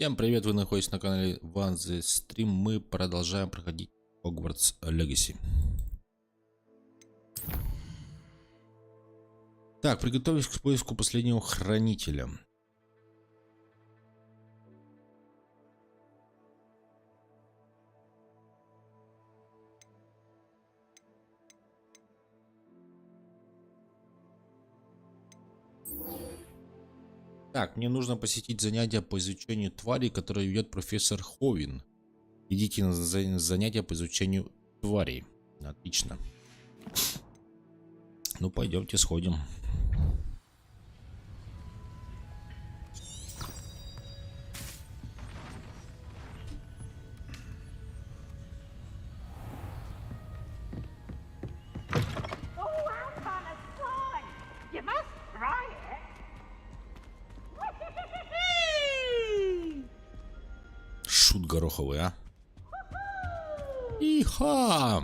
Всем привет, вы находитесь на канале Стрим. Мы продолжаем проходить Hogwarts Legacy. Так, приготовились к поиску последнего хранителя. Так, мне нужно посетить занятия по изучению тварей, которые ведет профессор Ховин. Идите на занятия по изучению тварей. Отлично. Ну, пойдемте сходим. Шут гороховый, а? Иха!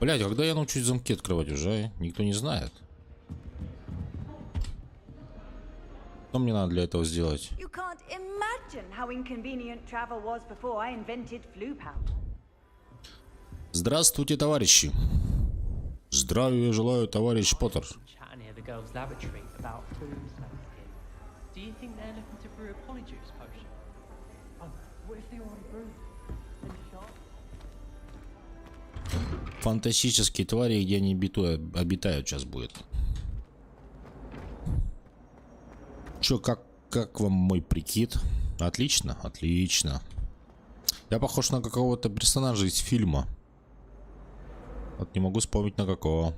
Блять, когда я научусь замки открывать уже? Никто не знает. Что мне надо для этого сделать? Здравствуйте, товарищи. Здравия желаю, товарищ Поттер. Фантастические твари, где они обитают, сейчас будет. Чё, как вам мой прикид? Отлично, отлично. Я похож на какого-то персонажа из фильма. Вот не могу вспомнить на какого.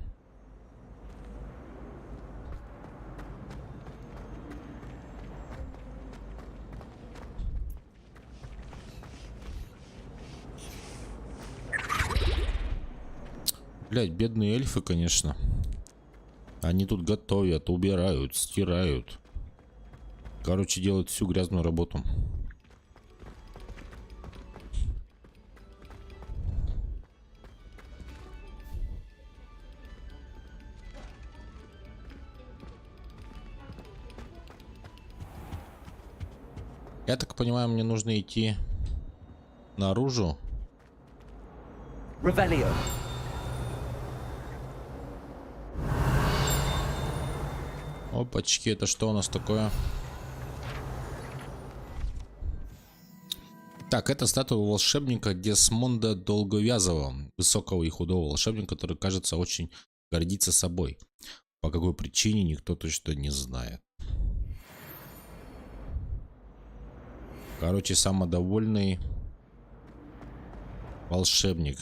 Блять, бедные эльфы, конечно. Они тут готовят, убирают, стирают. Короче, делают всю грязную работу. Я так понимаю, мне нужно идти наружу. Ревелио. Опачки, это что у нас такое? Так, это статуя волшебника Десмонда Долговязого, высокого и худого волшебника, который, кажется, очень гордится собой. По какой причине, никто точно не знает. Короче, самодовольный волшебник.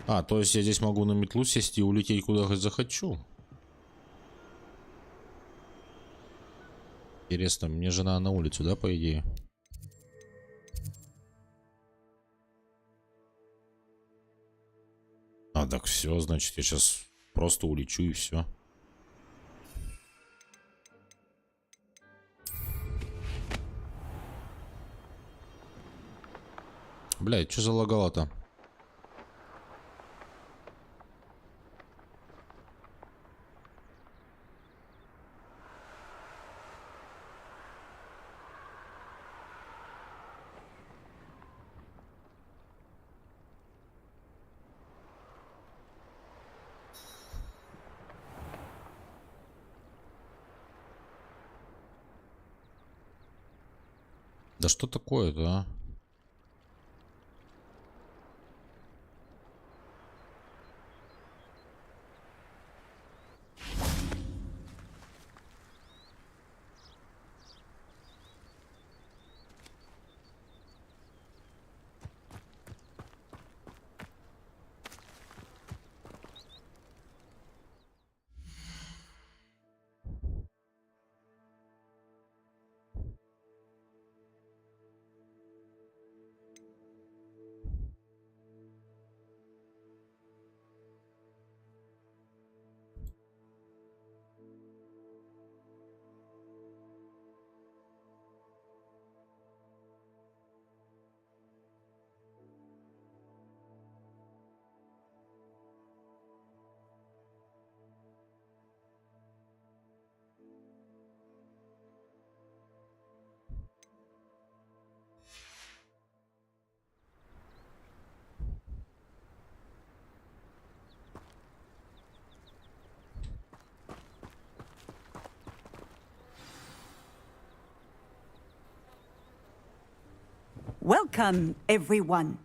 А, то есть я здесь могу на метлу сесть и улететь куда захочу. Интересно, мне жена на улицу, да, по идее? А, так все, значит, я сейчас просто улечу и все. Блядь, что залагало-то? Да что такое-то, а? Welcome, everyone.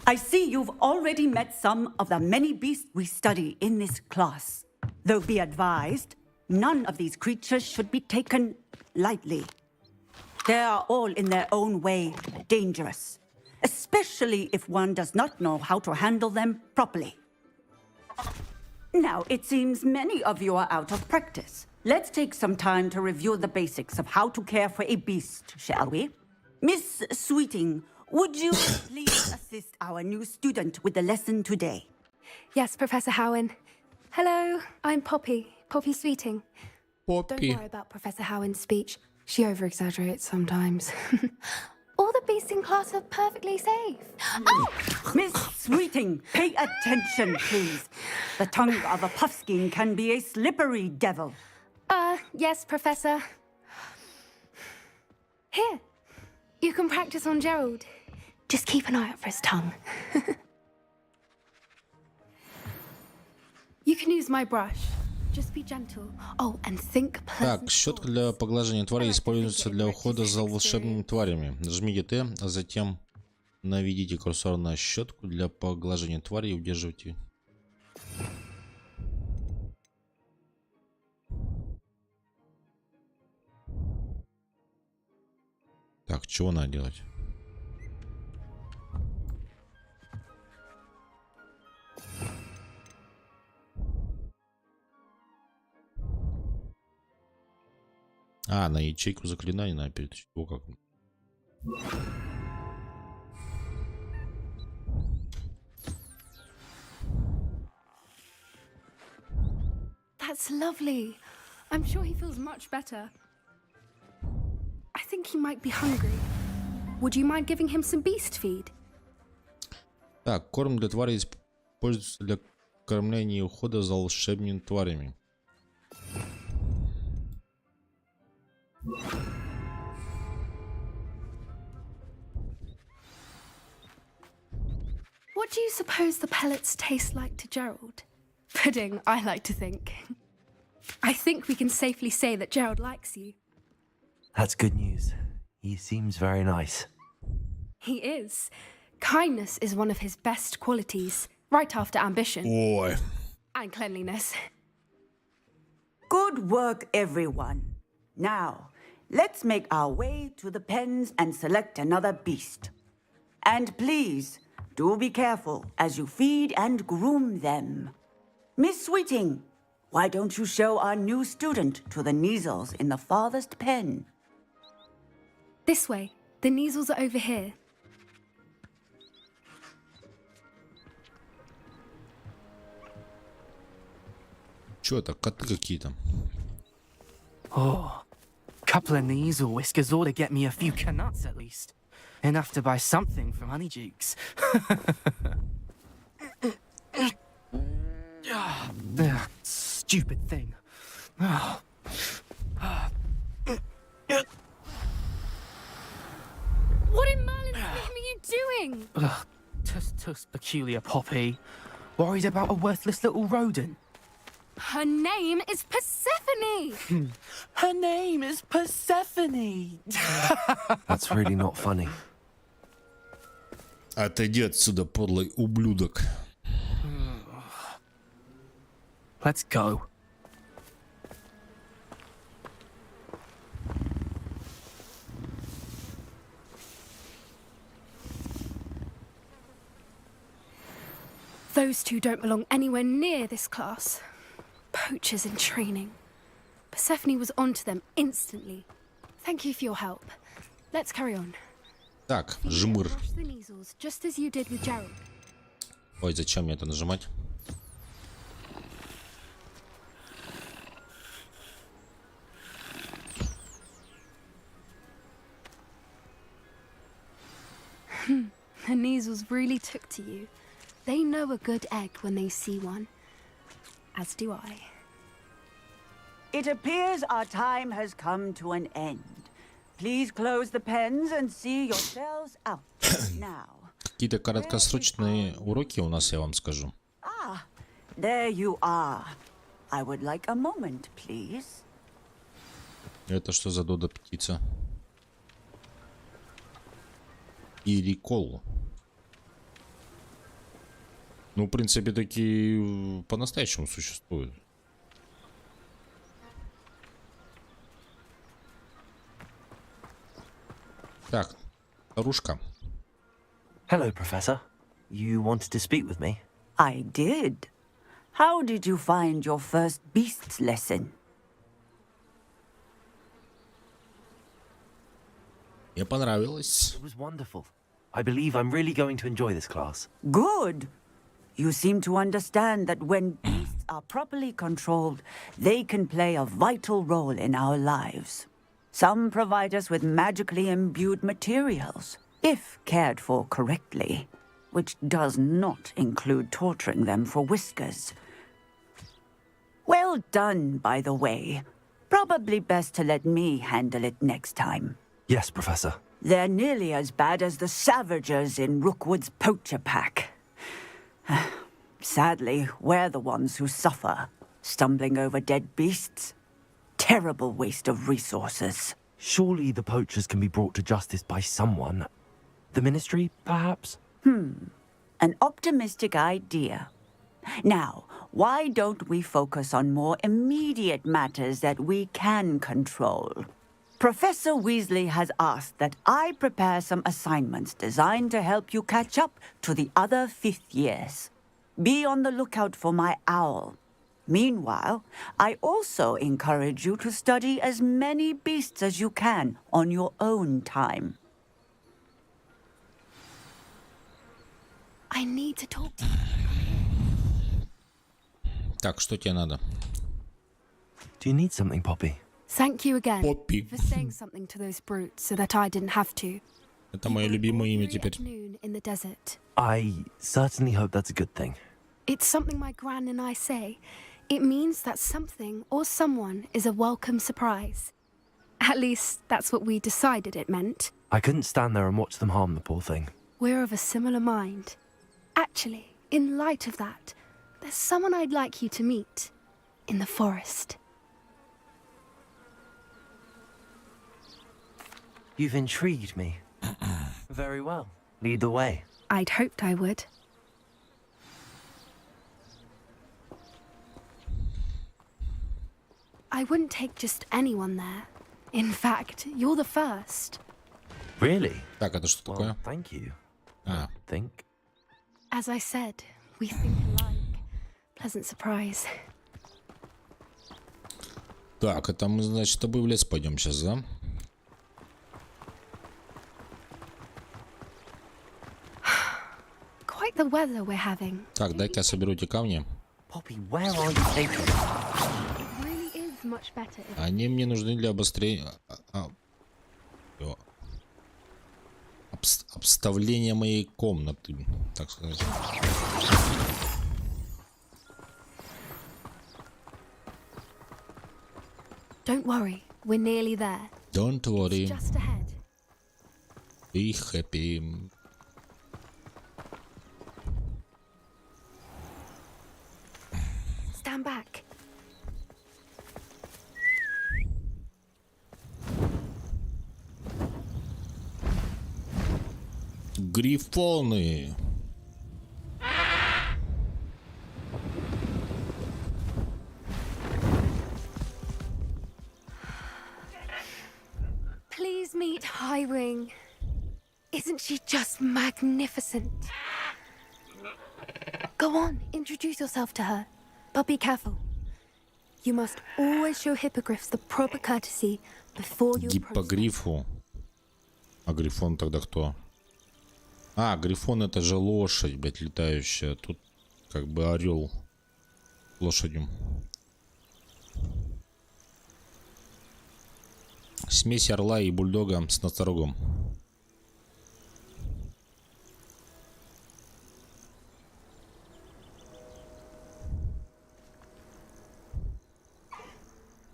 I see you've already met some of the many beasts we study in this class. Though be advised, none of these creatures should be taken lightly. They are all in their own way dangerous, especially if one does not know how to handle them properly. Now, it seems many of you are out of practice. Let's take some time to review the basics of how to care for a beast, shall we? Miss Sweeting, would you please assist our new student with the lesson today? Yes, Professor Howen. Hello, I'm Poppy Sweeting. Don't worry about Professor Howen's speech. She over-exaggerates sometimes. All the beasts in class are perfectly safe. Oh! Miss Sweeting, pay attention, please. The tongue of a puffskein can be a slippery devil. Yes, Professor. Here, you can practice on Gerald. Just keep an eye out for his tongue. You can use my brush. Just be gentle. Oh, and think pleasant. Так, щетка для поглаживания тварей используется для ухода за волшебными тварями. Нажмите Т, а затем наведите курсор на щетку для поглаживания твари и удерживайте. Так, чего надо делать? А, на ячейку заклинаний надо перетащить. О, как. That's lovely. I'm sure he feels much better. I think he might be hungry. Would you mind giving him some beast feed? Так, корм для тварей используется для кормления и ухода за волшебными тварями. What do you suppose the pellets taste like to Gerald? Pudding, I like to think. I think we can safely say that Gerald likes you. That's good news. He seems very nice. He is. Kindness is one of his best qualities, right after ambition. Ой. And cleanliness. Good work, everyone. Now, let's make our way to the pens and select another beast. And please, do be careful as you feed and groom them. Miss Sweeting, why don't you show our new student to the Neasels in the farthest pen? This way. The Neasels are over here. Чё это? Коты какие-то. Oh, couple of Neasel whiskers ought to get me a few canuts at least. Enough to buy something from Honeydukes. Stupid thing. What in Merlin's name are you doing? Tuss peculiar Poppy. Worried about a worthless little rodent. Her name is Persephone! Her name is Persephone! That's really not funny. Отойди отсюда, подлый ублюдок. Let's go. Those two don't belong anywhere near this class. Poachers in training. Persephone was onto them instantly. Thank you for your help. Let's carry on. Так, жмыр. Brush the Neasels, just as you did with Gerald. Ой, зачем мне это нажимать? The Neasels really took to you. They know a good egg when they see one. As do I. It appears our time has come to an end. Please close the pens and see yourselves out now. Какие-то краткосрочные уроки у нас, я вам скажу. Ah, there you are. I would like a moment, please. Это что за Додо птица? и рекол. Ну, в принципе, такие по-настоящему существуют. Так, старушка. Hello, Professor. You wanted to speak with me? I did. How did you find your first beasts lesson? Мне понравилось. It was wonderful. I believe I'm really going to enjoy this class. Good. You seem to understand that when beasts are properly controlled, they can play a vital role in our lives. Some provide us with magically imbued materials, if cared for correctly, which does not include torturing them for whiskers. Well done, by the way. Probably best to let me handle it next time. Yes, Professor. They're nearly as bad as the Savagers in Rookwood's poacher pack. Sadly, we're the ones who suffer, stumbling over dead beasts. Terrible waste of resources. Surely the poachers can be brought to justice by someone. The Ministry, perhaps? An optimistic idea. Now, why don't we focus on more immediate matters that we can control? Professor Weasley has asked that I prepare some assignments designed to help you catch up to the other fifth years. Be on the lookout for my owl. Meanwhile, I also encourage you to study as many beasts as you can on your own time. I need to talk to you. Так, что тебе надо? Do you need something, Poppy? Thank you again Poppy. for saying something to those brutes so that I didn't have to. Это мое любимое имя Ordinary теперь. afternoon in the desert. I certainly hope that's a good thing. It's something my gran and I say. It means that something or someone is a welcome surprise. At least that's what we decided it meant. I couldn't stand there and watch them harm the poor thing. We're of a similar mind. Actually, in light of that, there's someone I'd like you to meet in the forest. You've intrigued me. Very well. Lead the way. I'd hoped I would. I wouldn't take just anyone there. In fact, you're the first. Really? Так, это что Well, такое? thank you. А, Think. As I said, we think alike. Pleasant surprise. так, это мы, значит, с тобой в лес пойдем сейчас, да? Quite the weather we're having. Так, дай-ка я соберу эти камни. Poppy, where are you taking us? It really is much better if Они мне нужны для обострения... обставления моей комнаты, так сказать. Don't worry, we're nearly there. Don't worry, Just ahead. be happy. Stand back. Грифоны. Please meet Highwing. Isn't she just magnificent? Go on, introduce yourself to her. But be careful. You must always show hippogriffs the proper courtesy before you approach them. Гиппогрифу. А грифон тогда кто? А, грифон это же лошадь, блядь, летающая. Тут как бы орел лошадью. Смесь орла и бульдога с носорогом.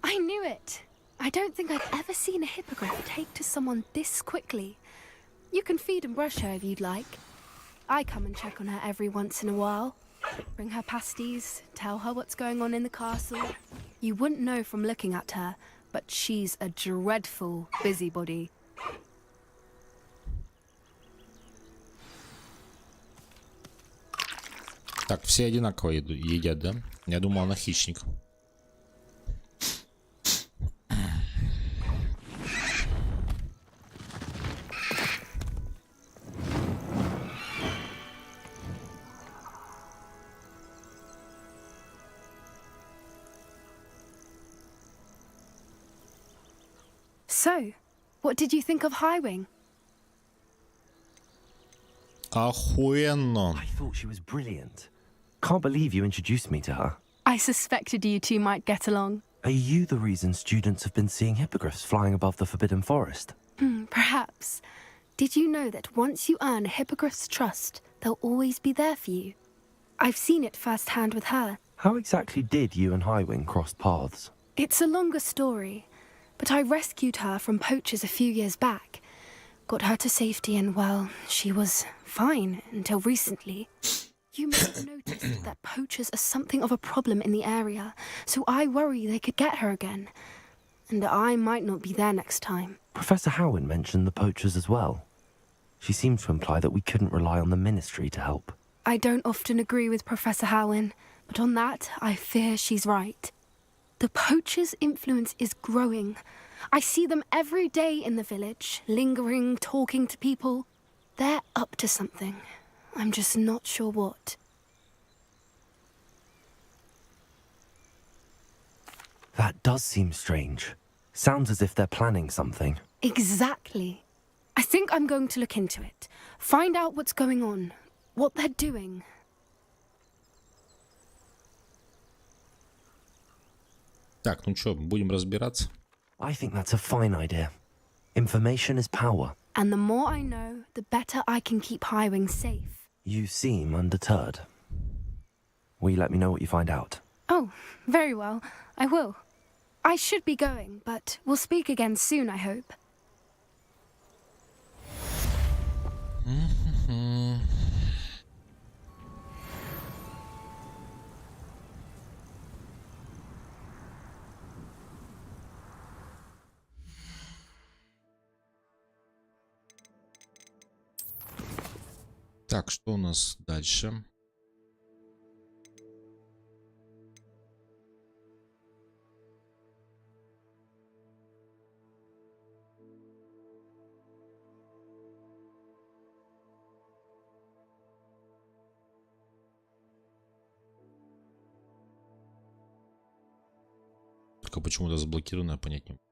I knew it. I don't think I've ever seen a hippogriff take to someone this quickly. You can feed and brush her if you'd like. I come and check on her every once in a while. Bring her pasties, tell her what's going on in the castle. You wouldn't know from looking at her, but she's a dreadful busybody. Так, все одинаково едят, да? Я думал, она хищник. So, what did you think of Highwing? Охуенно. I thought she was brilliant. Can't believe you introduced me to her. I suspected you two might get along. Are you the reason students have been seeing hippogriffs flying above the Forbidden Forest? Perhaps. Did you know that once you earn a hippogriff's trust, they'll always be there for you? I've seen it firsthand with her. How exactly did you and Highwing cross paths? It's a longer story, but I rescued her from poachers a few years back. Got her to safety and, well, she was fine until recently. You may have noticed that poachers are something of a problem in the area, so I worry they could get her again. And I might not be there next time. Professor Howin mentioned the poachers as well. She seemed to imply that we couldn't rely on the ministry to help. I don't often agree with Professor Howin, but on that, I fear she's right. The poachers' influence is growing. I see them every day in the village, lingering, talking to people. They're up to something. I'm just not sure what. That does seem strange. Sounds as if they're planning something. Exactly. I think I'm going to look into it. Find out what's going on, what they're doing. Так, ну что, будем разбираться? I think that's a fine idea. Information is power. And the more I know, the better I can keep Highwing safe. You seem undeterred. Will you let me know what you find out? Oh, very well. I will. I should be going, but we'll speak again soon, I hope. Так, что у нас дальше? Только почему-то заблокировано, понять не могу.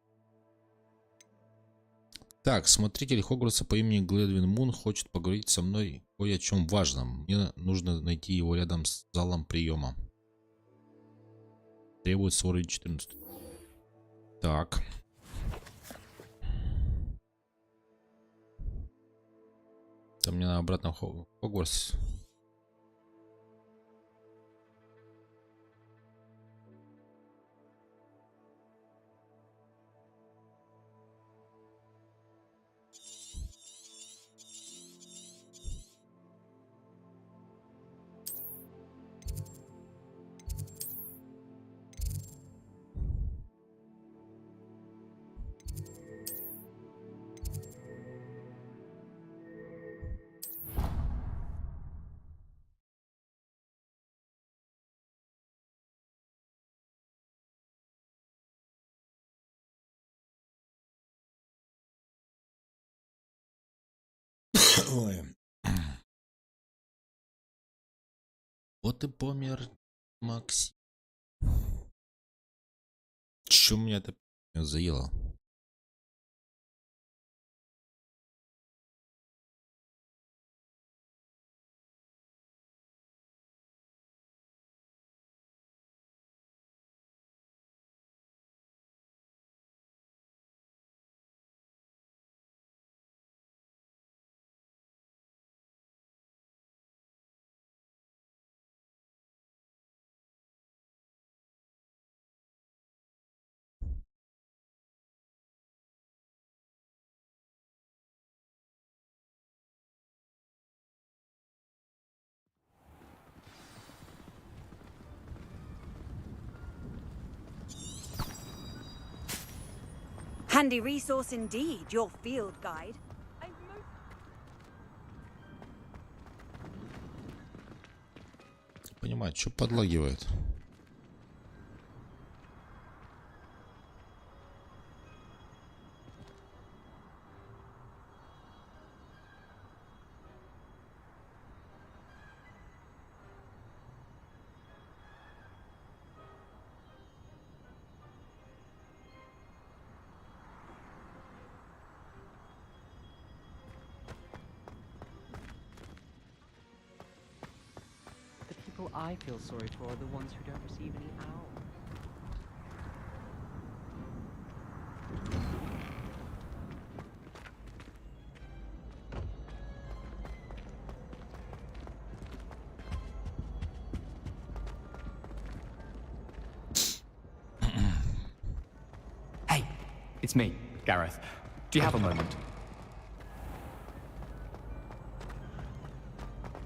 Так, смотритель Хогвартса по имени Гледвин Мун хочет поговорить со мной кое о чем важном. Мне нужно найти его рядом с залом приема. Требуется уровень 14. Так. Там мне надо обратно в Хогвартс. Ой. Вот и помер Максим. Чё меня это заело? Handy resource indeed, your field guide. понимать, что подлагивает. People I feel sorry for are the ones who don't receive any owl. Hey, it's me, Gareth. Do you have a moment?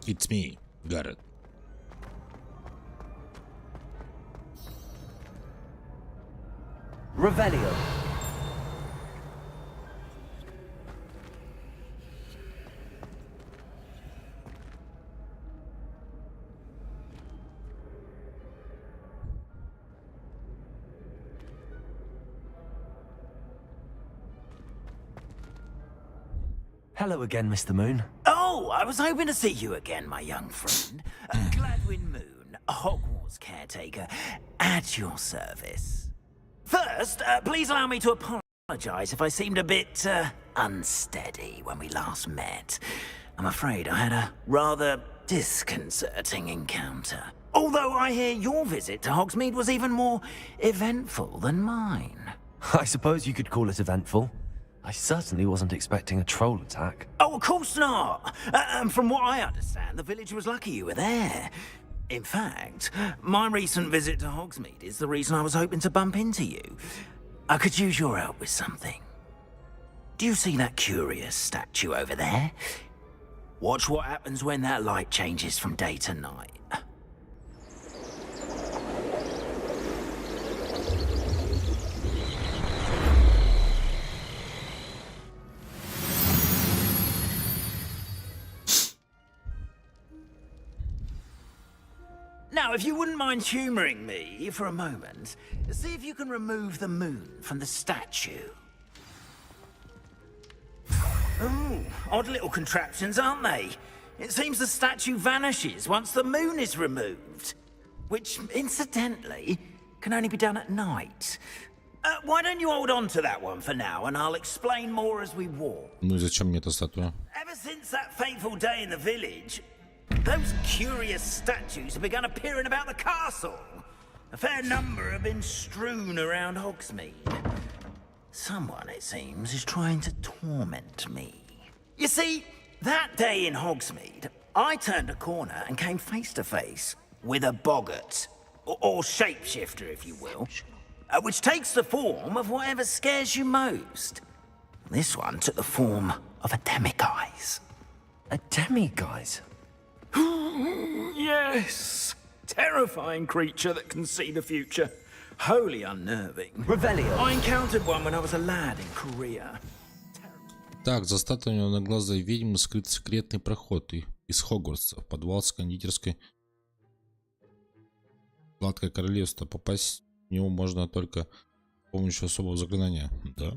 It's me, Gareth. Revelio. Hello again, Mr. Moon. Oh, I was hoping to see you again, my young friend. Gladwin Moon, Hogwarts caretaker, at your service. First, please allow me to apologize if I seemed a bit, unsteady when we last met. I'm afraid I had a rather disconcerting encounter. Although I hear your visit to Hogsmeade was even more eventful than mine. I suppose you could call it eventful. I certainly wasn't expecting a troll attack. Oh, of course not! And from what I understand, the village was lucky you were there. In fact, my recent visit to Hogsmeade is the reason I was hoping to bump into you. I could use your help with something. Do you see that curious statue over there? Watch what happens when that light changes from day to night. Now, if you wouldn't mind humouring me for a moment, see if you can remove the moon from the statue. Ooh, odd little contraptions, aren't they? It seems the statue vanishes once the moon is removed. Which, incidentally, can only be done at night. Why don't you hold on to that one for now, and I'll explain more as we walk. Ну и зачем мне эта статуя? Ever since that fateful day in the village, those curious statues have begun appearing about the castle. A fair number have been strewn around Hogsmeade. Someone, it seems, is trying to torment me. You see, that day in Hogsmeade, I turned a corner and came face to face with a boggart, or shapeshifter, if you will, which takes the form of whatever scares you most. This one took the form of a demiguise. A demiguise? Yes! Terrifying creature that can see the future. Wholly unnerving. Revelio. I encountered one when I was a lad in Korea. Так, за статуей одноглазой ведьмы скрыт секретный проход из Хогвартса в подвал с кондитерской. Сладкое королевство. Попасть в него можно только с помощью особого заклинания. Да.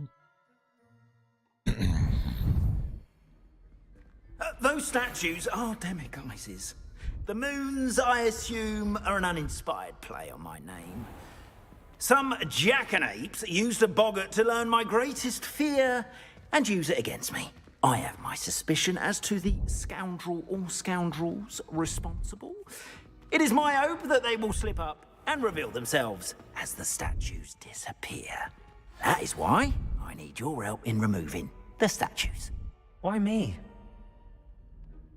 Those statues are demiguises. The moons, I assume, are an uninspired play on my name. Some jackanapes used a boggart to learn my greatest fear and use it against me. I have my suspicion as to the scoundrel or scoundrels responsible. It is my hope that they will slip up and reveal themselves as the statues disappear. That is why I need your help in removing the statues. Why me?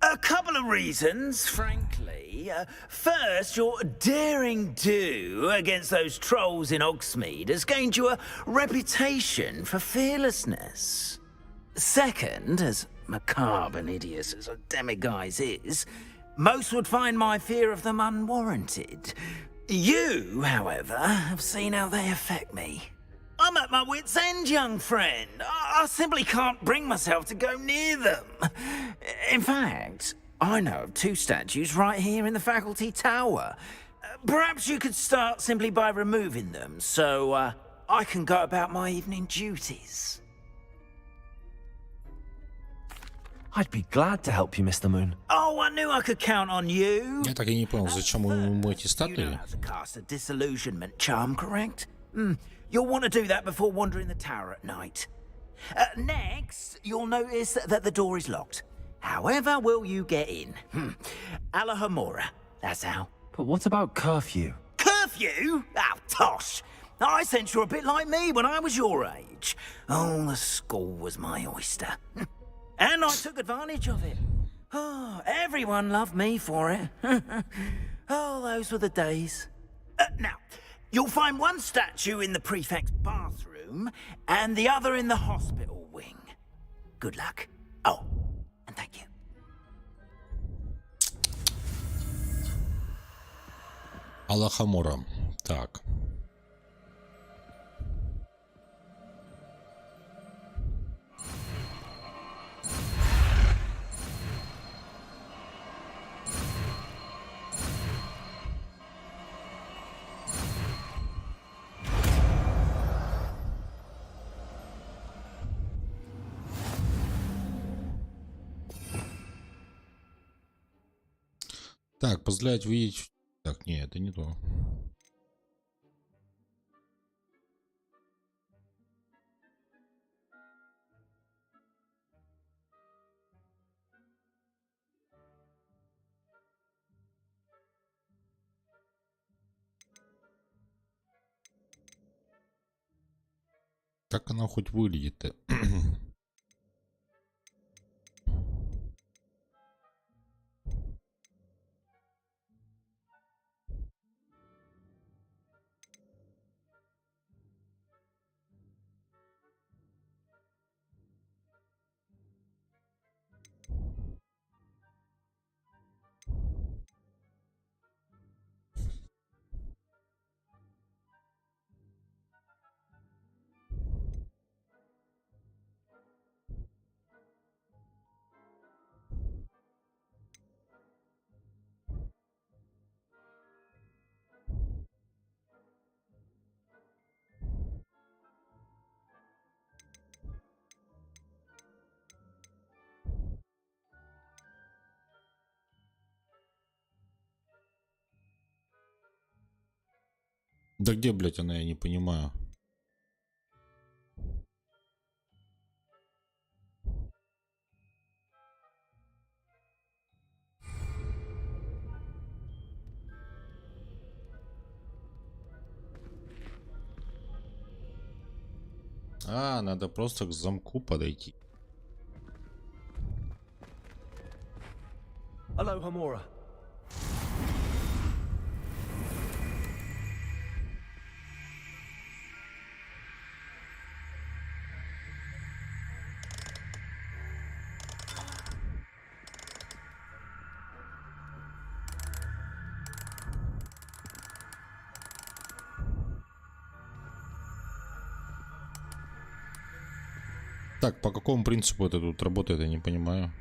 A couple of reasons, frankly. First, your daring do against those trolls in Hogsmeade has gained you a reputation for fearlessness. Second, as macabre and hideous as a demiguise is, most would find my fear of them unwarranted. You, however, have seen how they affect me. I'm at my wit's end, young friend. I simply can't bring myself to go near them. In fact, I know of 2 statues right here in the faculty tower. Perhaps you could start simply by removing them, so I can go about my evening duties. I'd be glad to help you, Mr. Moon. Oh, I knew I could count on you. Я так и не понял, зачем ему эти You know статуи? how to cast a disillusionment charm, correct? You'll want to do that before wandering the tower at night. Next, you'll notice that the door is locked. However will you get in? Alahamora, that's how. But what about curfew? Curfew? Oh, tosh. I sense you're a bit like me when I was your age. Oh, the school was my oyster. And I took advantage of it. Oh, everyone loved me for it. Oh, those were the days. Now, you'll find one statue in the prefect's bathroom and the other in the hospital wing. Good luck. Oh, and thank you. Алахамора. Так. Так, позволять видеть... Так, не, это не то. Как она хоть выглядит-то? Да где, блядь, она, я не понимаю. А, надо просто к замку подойти. Hello, Hamura. Так, по какому принципу это тут работает, я не понимаю.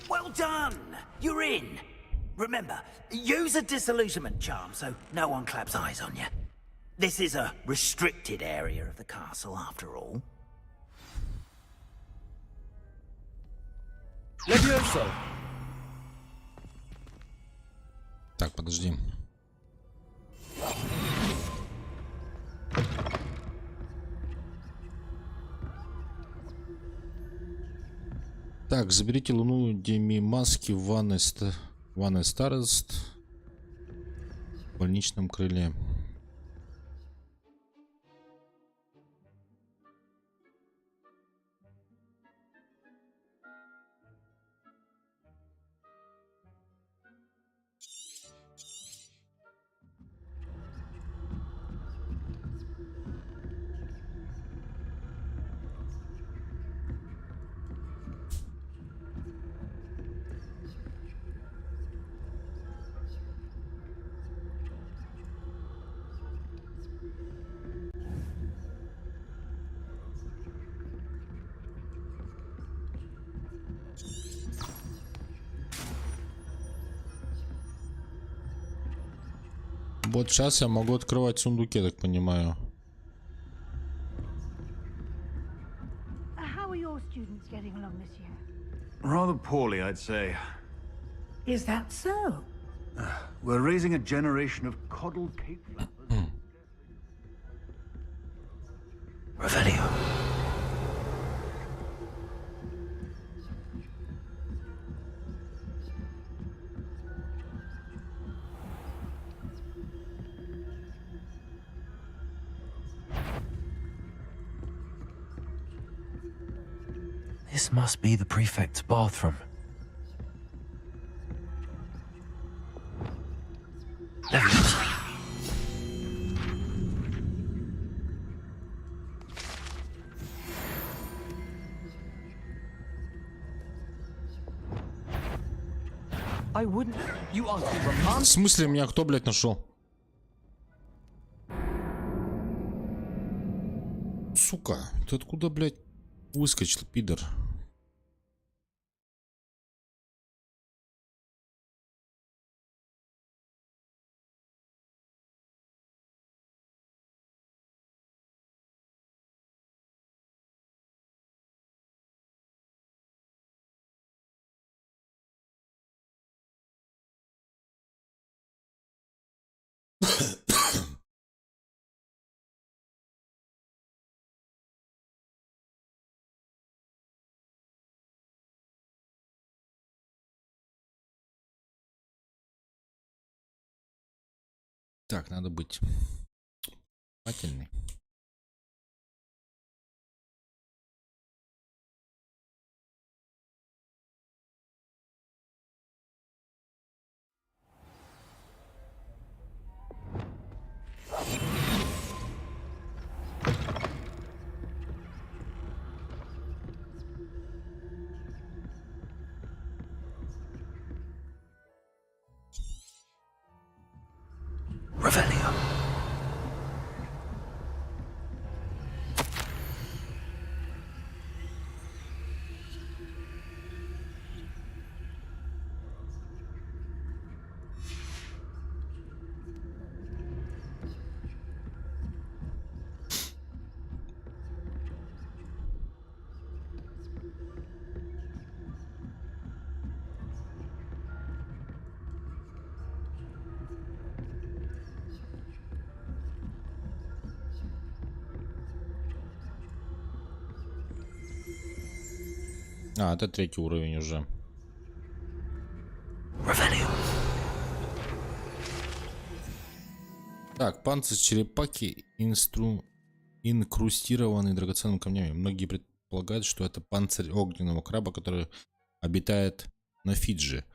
Well done! You're in. Remember, use a disillusionment charm so no one claps eyes on you. This is a restricted area of the castle, after all. Levioso. Так, подожди. Так, заберите луну Демимаски в ванной старост в больничном крыле. Вот сейчас я могу открывать сундуки, я так понимаю. How are your students getting along this year? Rather poorly, I'd say. Is that so? We're raising a generation of coddled cake flappers. Revelio. This must be the prefect's bathroom. There he is. I wouldn't. You are too romantic. В смысле, меня кто, блядь, нашел? Сука, ты откуда, блядь, выскочил, пидор? Так, надо быть внимательный. Revelio. А, это третий уровень уже. Revelio. Так, панцирь черепахи инкрустированный драгоценными камнями. Многие предполагают, что это панцирь огненного краба, который обитает на Фиджи.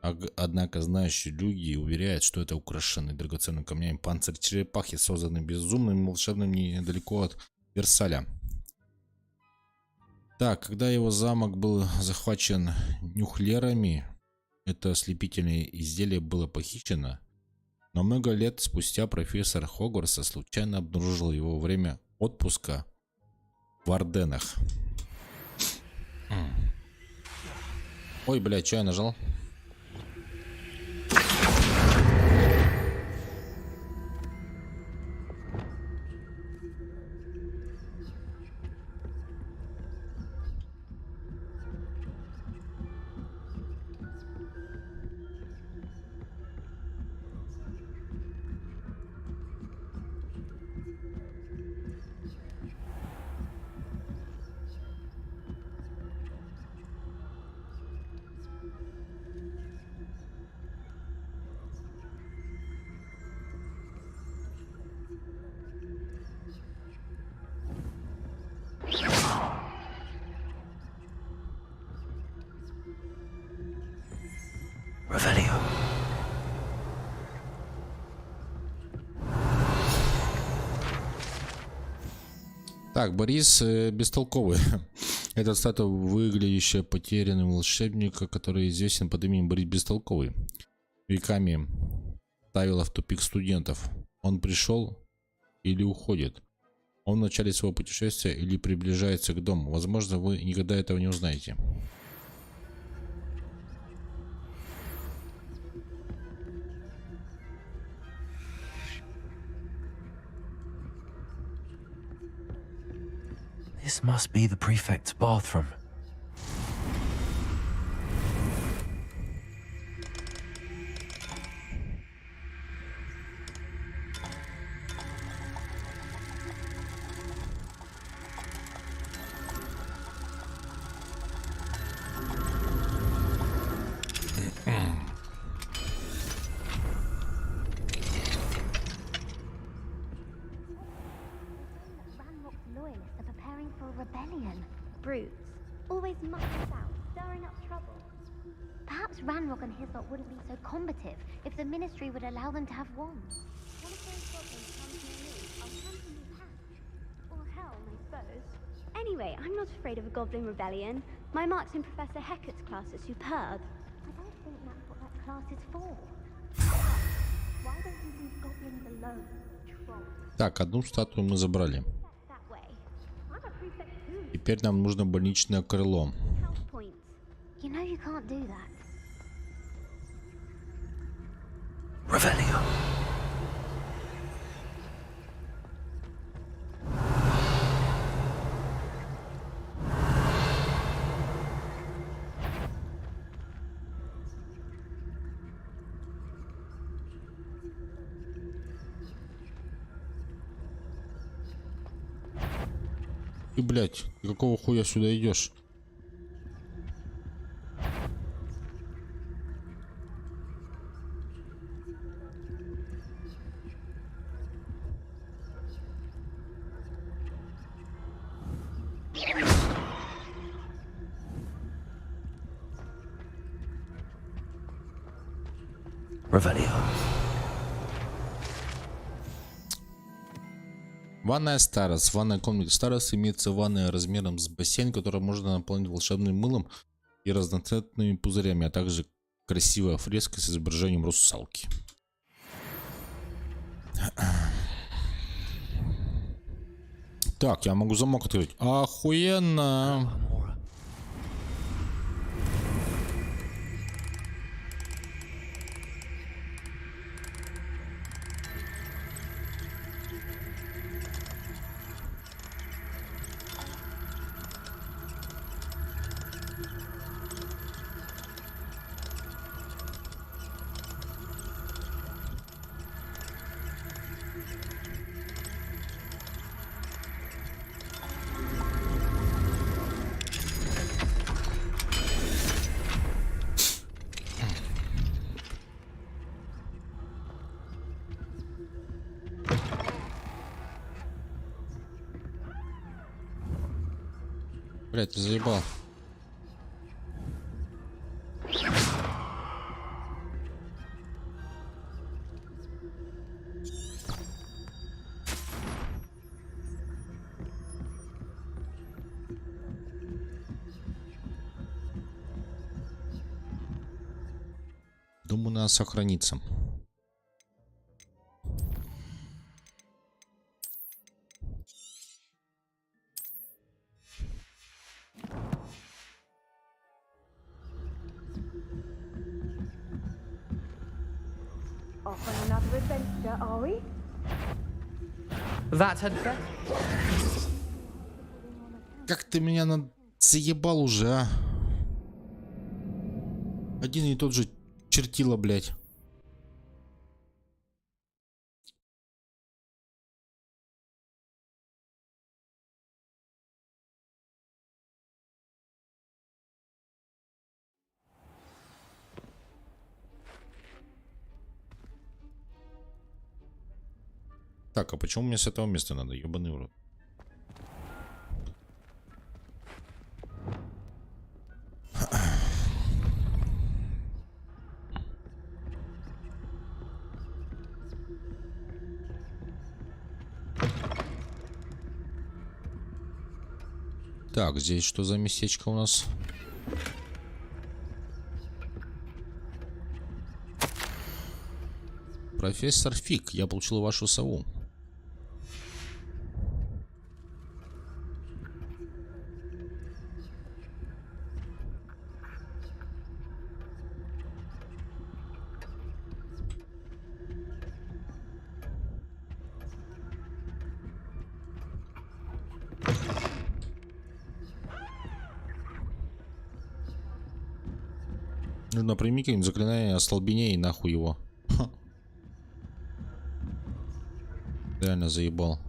Однако знающие люди уверяют, что это украшенный драгоценными камнями панцирь черепахи, созданный безумным волшебным недалеко от Версаля. Так, когда его замок был захвачен нюхлерами, это ослепительное изделие было похищено. Но много лет спустя профессор Хогвартса случайно обнаружил его во время отпуска в Арденнах. Ой, блядь, что я нажал? Revelio. Так, Борис бестолковый. Это статуя, выглядящая потерянным волшебника, который известен под именем Борис Бестолковый. Веками ставила в тупик студентов. Он пришел или уходит. Он в начале своего путешествия или приближается к дому. Возможно, вы никогда этого не узнаете. This must be the prefect's bathroom. Wouldn't be so combative if the ministry would allow them to have wands. One of those goblins comes near me, I'll hunt a new path. Or hell, I suppose. Anyway, I'm not afraid of a goblin rebellion. My marks in Professor Hecat's class are superb. I don't think that's what that class is for. Why don't you leave goblins alone, troll? Так, одну статую мы забрали. Теперь нам нужно больничное крыло. You know you can't do that. Revelio. И, блядь, какого хуя сюда идешь? Revelio. Ванная Старос. В ванной комнате Старос имеется ванная размером с бассейн, которую можно наполнить волшебным мылом и разноцветными пузырями, а также красивая фреска с изображением русалки. Так, я могу замок открыть. Охуенно! Блять, ты заебал. Думаю, надо сохраниться. Off on another adventure, are we? That had better. Как ты меня заебал уже, а? Один и тот же чертила, блядь. Так, а почему мне с этого места надо? Ёбаный урод. Так, здесь что за местечко у нас? Профессор Фиг, я получил вашу сову. Нужно прими какое-нибудь заклинание остолбеней, нахуй его. Ха. Реально заебал.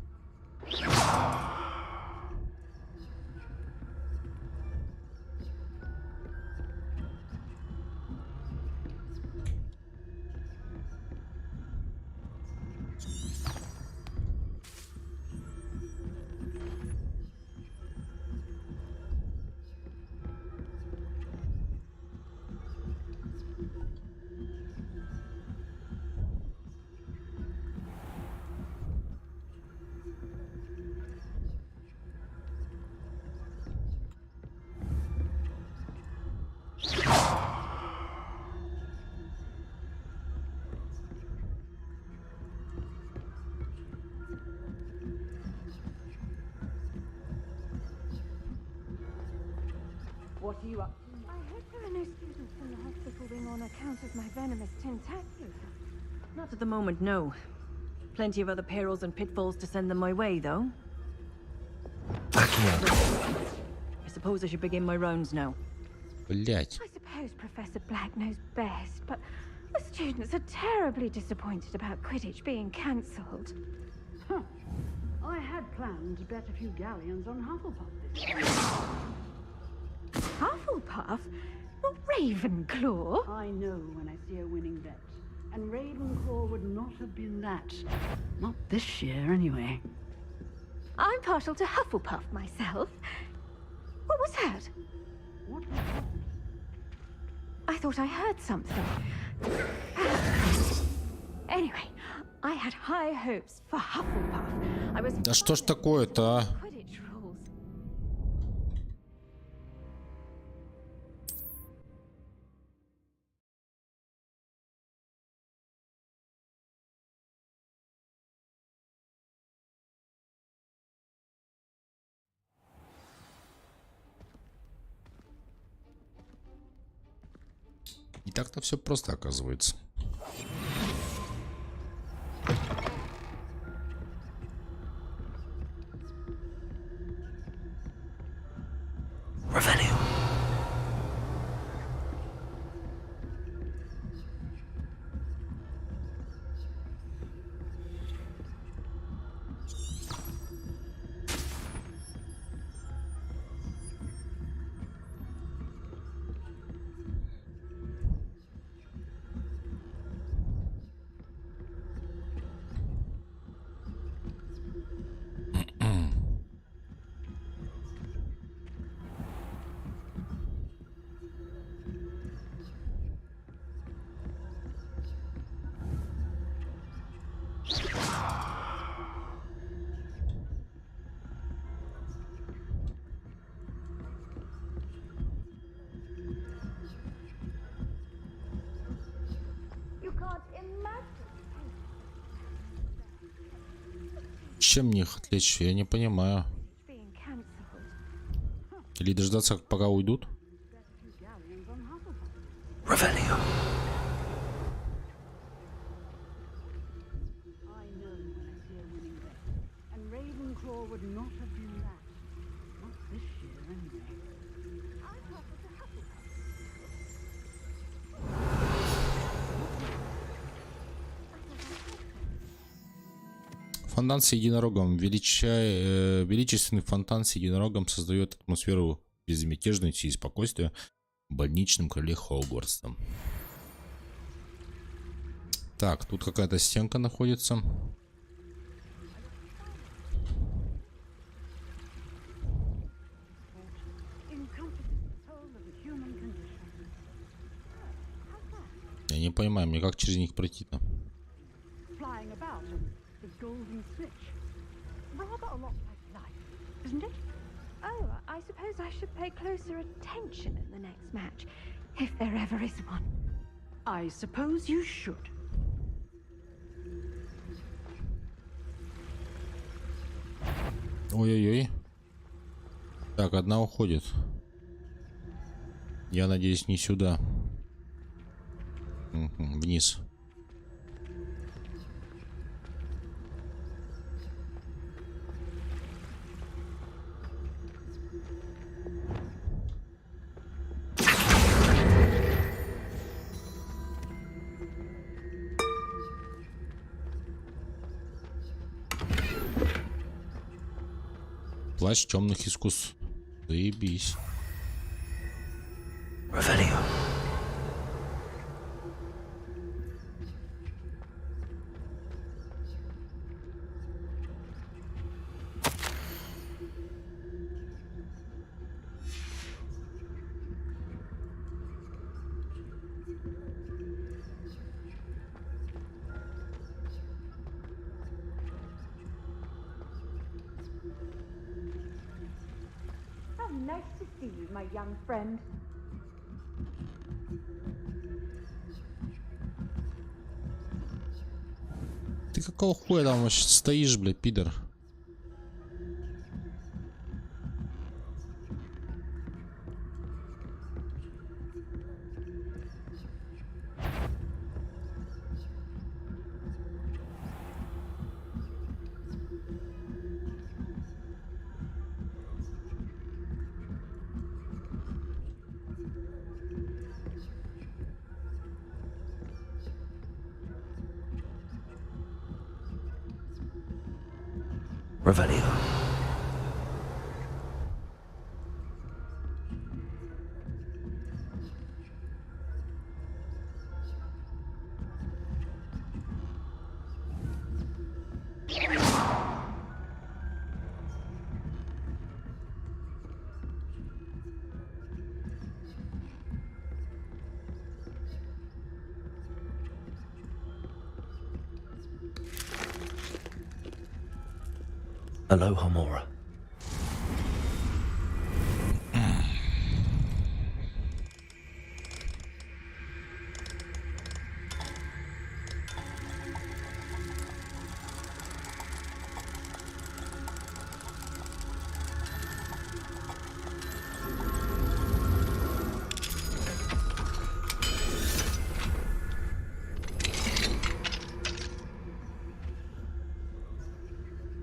What are you up to? I hope there are no students in the hospital wing on account of my venomous tentacular. Not at the moment, no. Plenty of other perils and pitfalls to send them my way, though. I suppose I should begin my rounds now. Блять. I suppose Professor Black knows best, but the students are terribly disappointed about Quidditch being cancelled. Huh. I had planned to bet a few galleons on Hufflepuff this year. Hufflepuff? Not Ravenclaw? I know when I see a winning bet. And Ravenclaw would not have been that. Not this year, anyway. I'm partial to Hufflepuff myself. What was that? What was that? I thought I heard something. Anyway, I had high hopes for Hufflepuff. I was Да что ж такое-то, а? Quidditch rules. Не так-то все просто оказывается. Чем мне их отвлечь? Я не понимаю. Или дождаться, пока уйдут? Фонтан с единорогом. Величественный фонтан с единорогом создает атмосферу безмятежности и спокойствия в больничном крыле Хогвартса. Так, тут какая-то стенка находится. Я не понимаю, мне как через них пройти-то? Golden switch. Rather a lot like life, isn't it? Oh, I suppose I should pay closer attention in the next match, if there ever is one. I suppose you should. Ой-ой-ой. Так, одна уходит. Я надеюсь, не сюда. Вниз. Власть темных искусств. Заебись. Nice to see you, my young friend. Ты какого хуя там вообще стоишь, блядь, пидор? Revelio. Aloha Mora.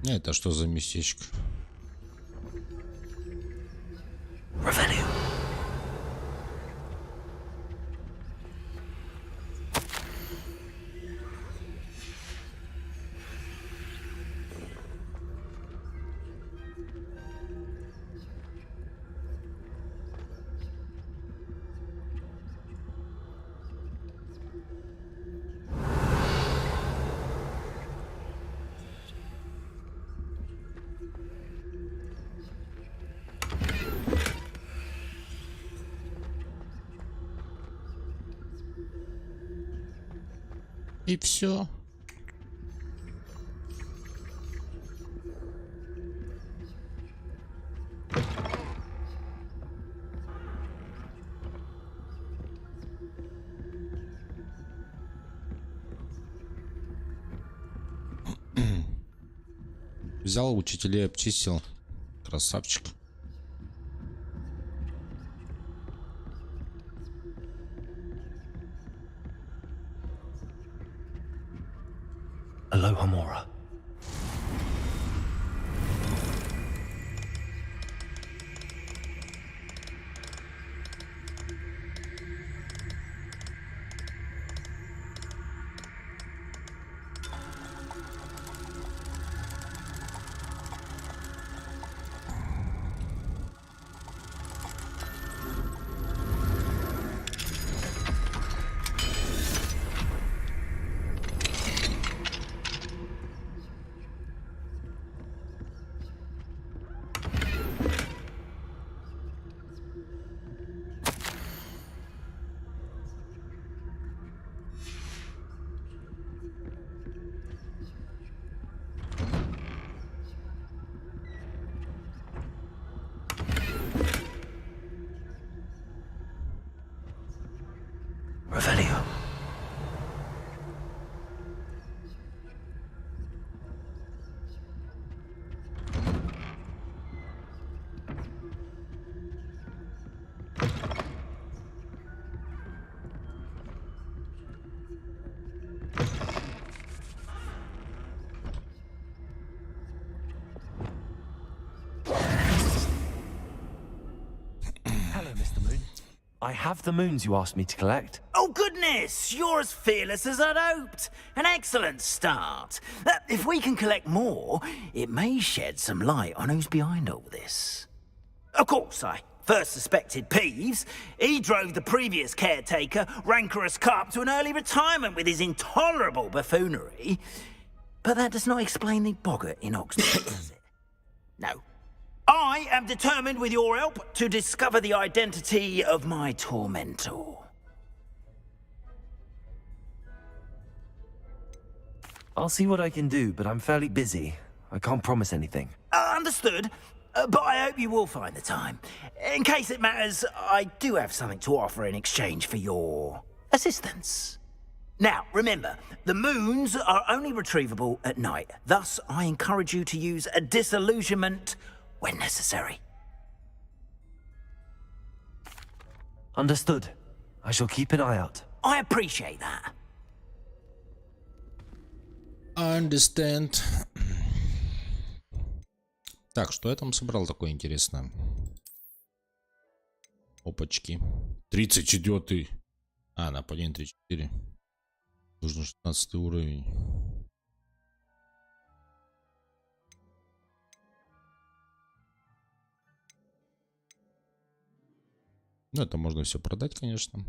Это что за местечко? И все. Взял учителей, обчистил. Красавчик. Aloha Mora. I have the moons you asked me to collect. Oh, goodness! You're as fearless as I'd hoped. An excellent start. If we can collect more, it may shed some light on who's behind all this. Of course, I first suspected Peeves. He drove the previous caretaker, rancorous Carp, to an early retirement with his intolerable buffoonery. But that does not explain the boggart in Oxford, does it? No. I am determined, with your help, to discover the identity of my tormentor. I'll see what I can do, but I'm fairly busy. I can't promise anything. Understood. But I hope you will find the time. In case it matters, I do have something to offer in exchange for your assistance. Now, remember, the moons are only retrievable at night. Thus, I encourage you to use a disillusionment when necessary. Understood. I shall keep an eye out. I appreciate that. Understand. Так, что я там собрал такое интересное? Опачки. 34-й. А, нападение 34. Нужно 16 уровень. Ну, это можно все продать, конечно.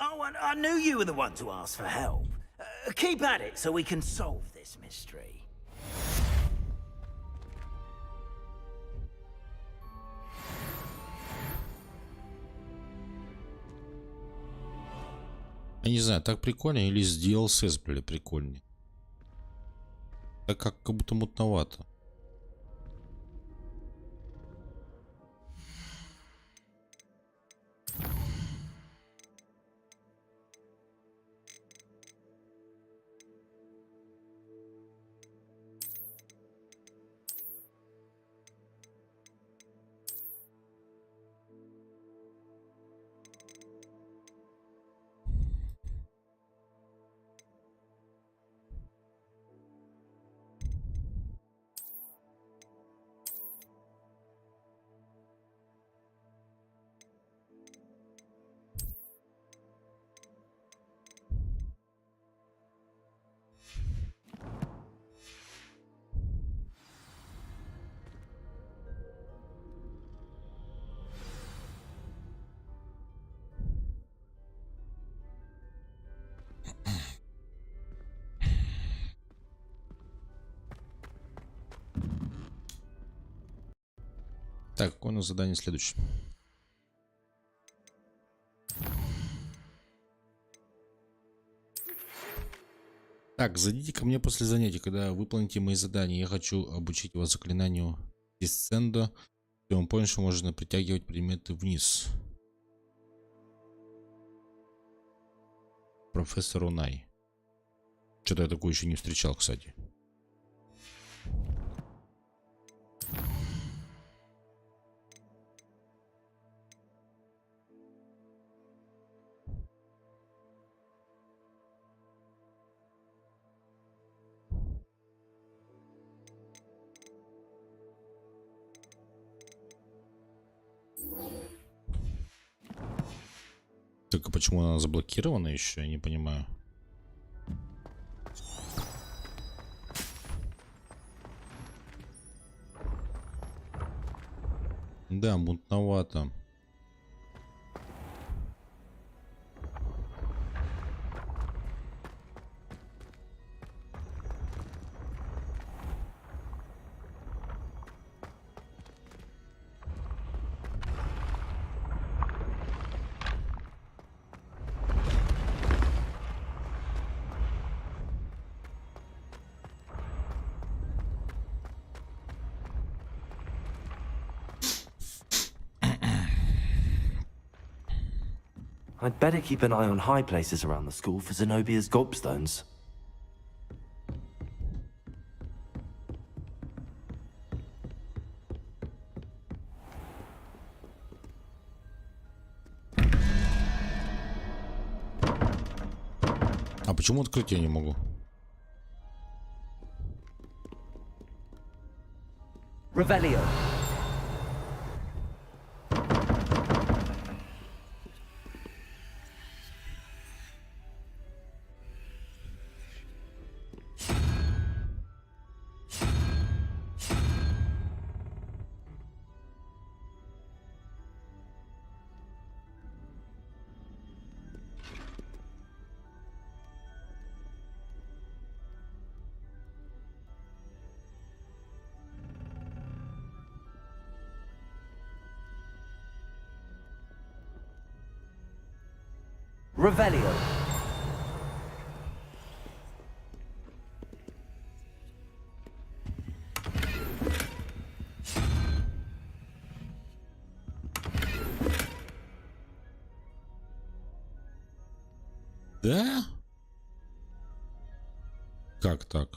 Oh, and I knew you were the one to ask for help. Keep at it so we can solve this mystery. Я не знаю, так прикольно или с DLSS, были прикольнее. Так как будто мутновато. Так, какое у нас задание следующее? Так, зайдите ко мне после занятий, когда выполните мои задания. Я хочу обучить вас заклинанию дисцендо. С его помощью можно притягивать предметы вниз. Профессор Унай. Что-то я такое еще не встречал, кстати. Только почему она заблокирована еще, я не понимаю. Да, мутновато. I'd better keep an eye on high places around the school for Zenobia's gobstones. А почему открыть я не могу? Revelio. Revelio. Да? Как так?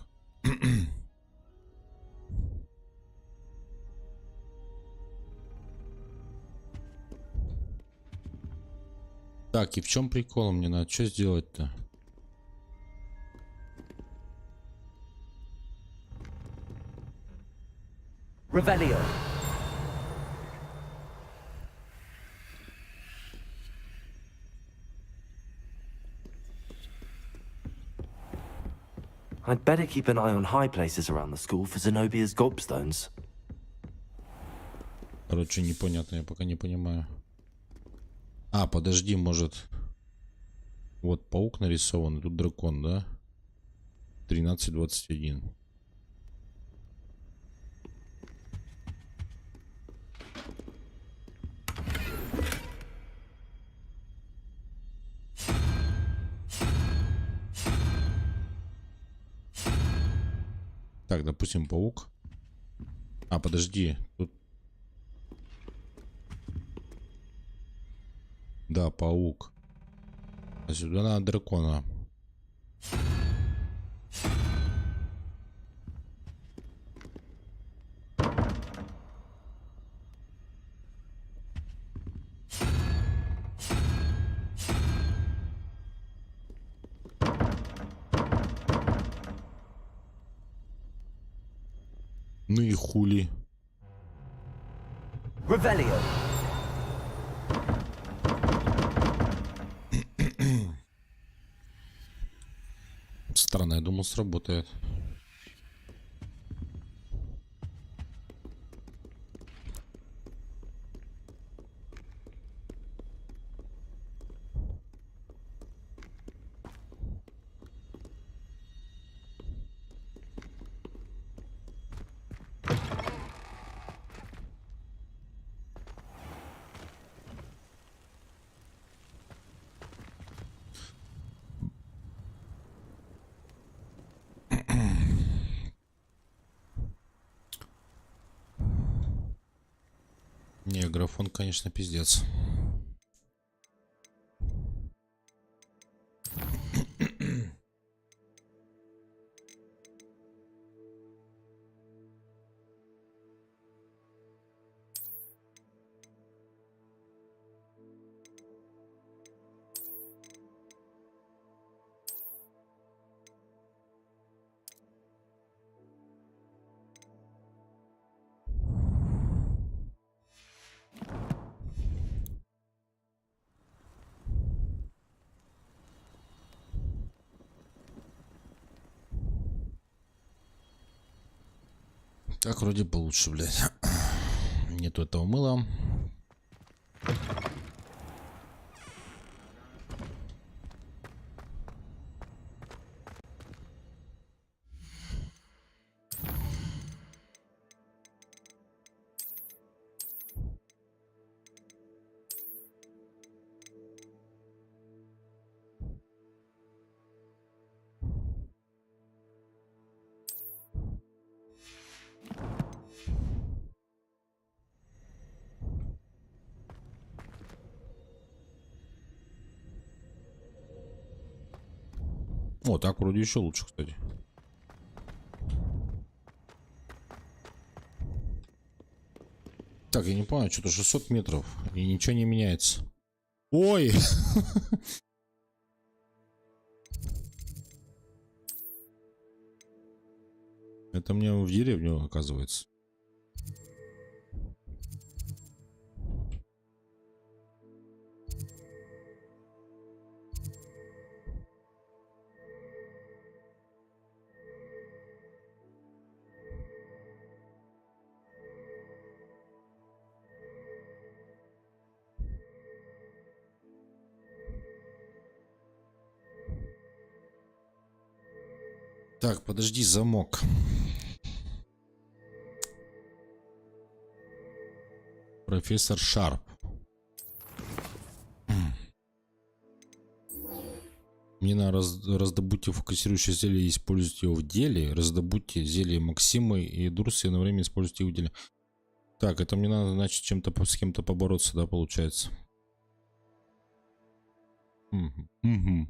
Так, и в чем прикол? Мне надо что сделать-то? Revelio. I'd better keep an eye on high places around the school for Zenobia's gobstones. Короче, непонятно, я пока не понимаю. А, подожди, может... Вот паук нарисован, тут дракон, да? 13:21. Так, допустим, паук. А, подожди, тут... Да, паук. А сюда надо дракона. Ну и хули. Revelio. Странно, я думал, сработает. Не, графон, конечно, пиздец. Так вроде получше, блядь. Нету этого мыла. О, так вроде еще лучше, кстати. Так, я не понял, что-то 600 метров и ничего не меняется. Ой! Это мне в деревню, оказывается. Так, подожди, замок. Профессор Шарп. Мне надо раздобудьте фокусирующее зелье и используйте его в деле. Раздобудьте зелье Максимы и Друсы и одновременно используйте его в деле. Так, это мне надо, значит, с кем-то побороться, да, получается. Угу.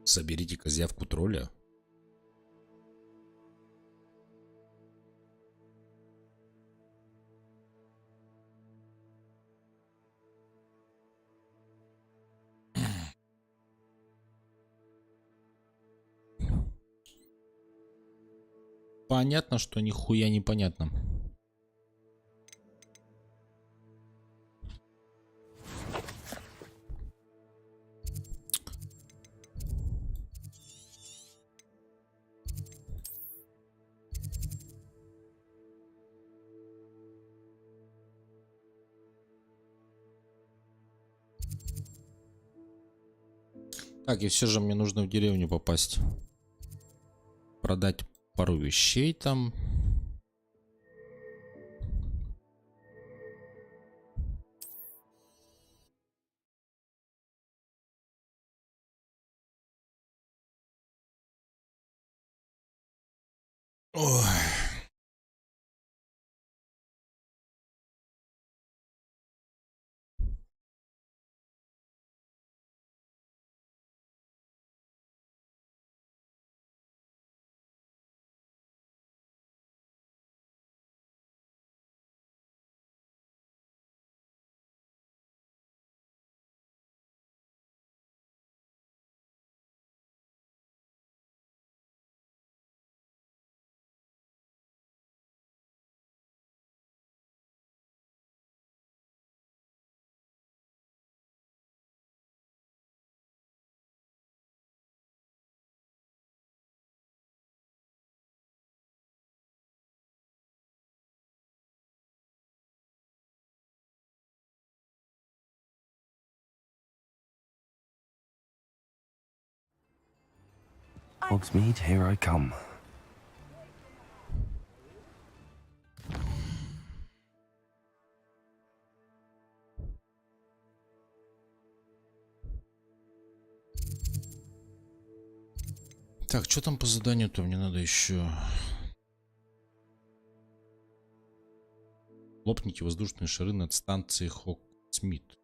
Соберите козявку тролля. Понятно, что нихуя непонятно. Так, и все же мне нужно в деревню попасть. Продать пару вещей там. Ой. Hogsmeade, here I come. Так, что там по заданию-то? Мне надо еще... Лопните воздушные шары над станцией Хогсмит.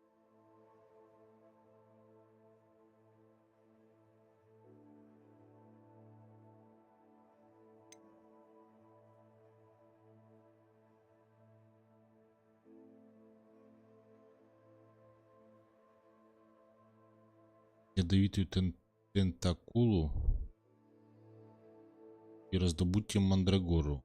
ядовитую тентакулу и раздобудьте мандрагору.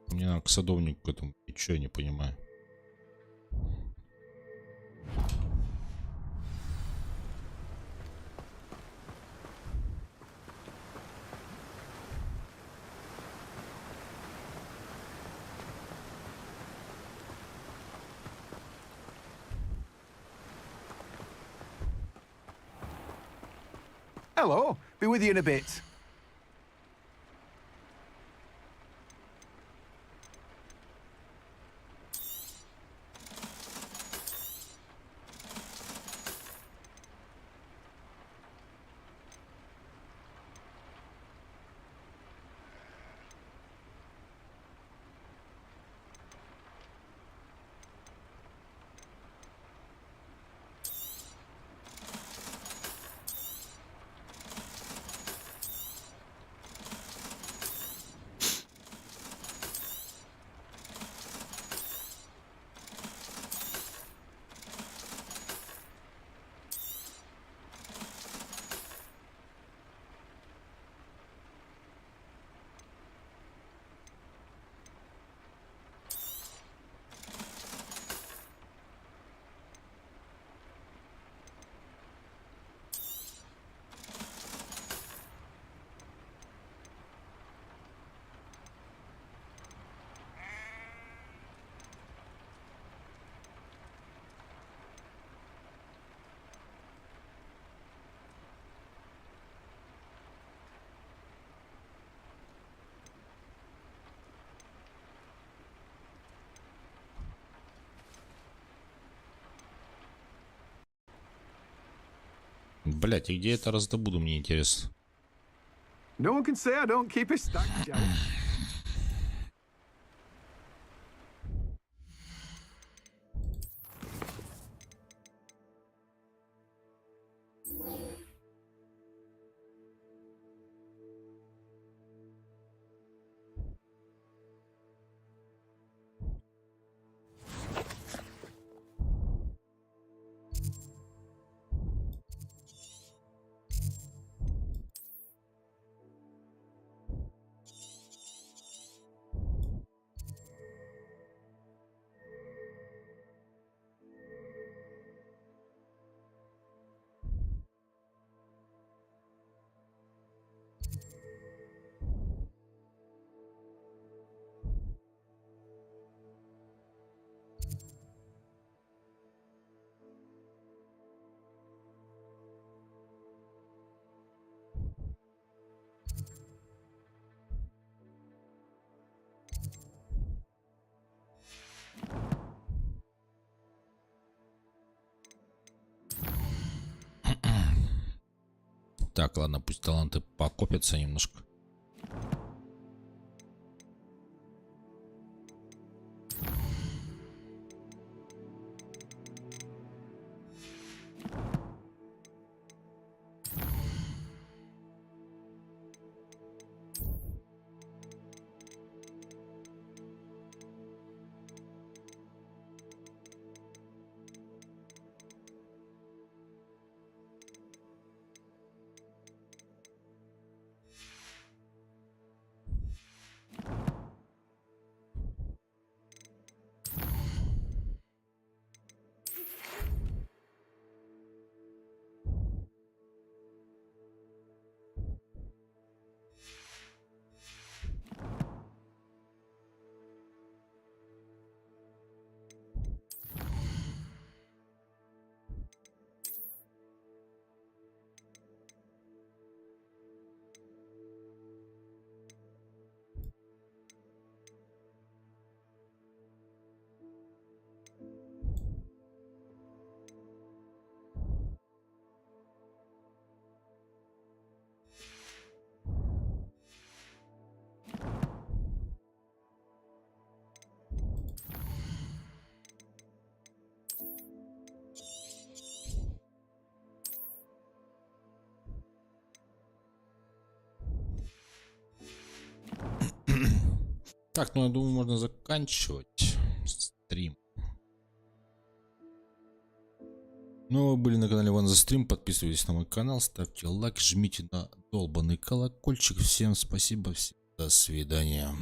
Мне надо к садовнику к этому. Ничего я не понимаю. Hello, be with you in a bit. Блять, и где это раздобуду, мне интересно. No one can say I don't keep a stack, Jack. Так, ладно, пусть таланты покопятся немножко. Так, ну я думаю, можно заканчивать стрим. Ну, вы были на канале Ван за Стрим. Подписывайтесь на мой канал, ставьте лайк, жмите на долбанный колокольчик. Всем спасибо, всем до свидания.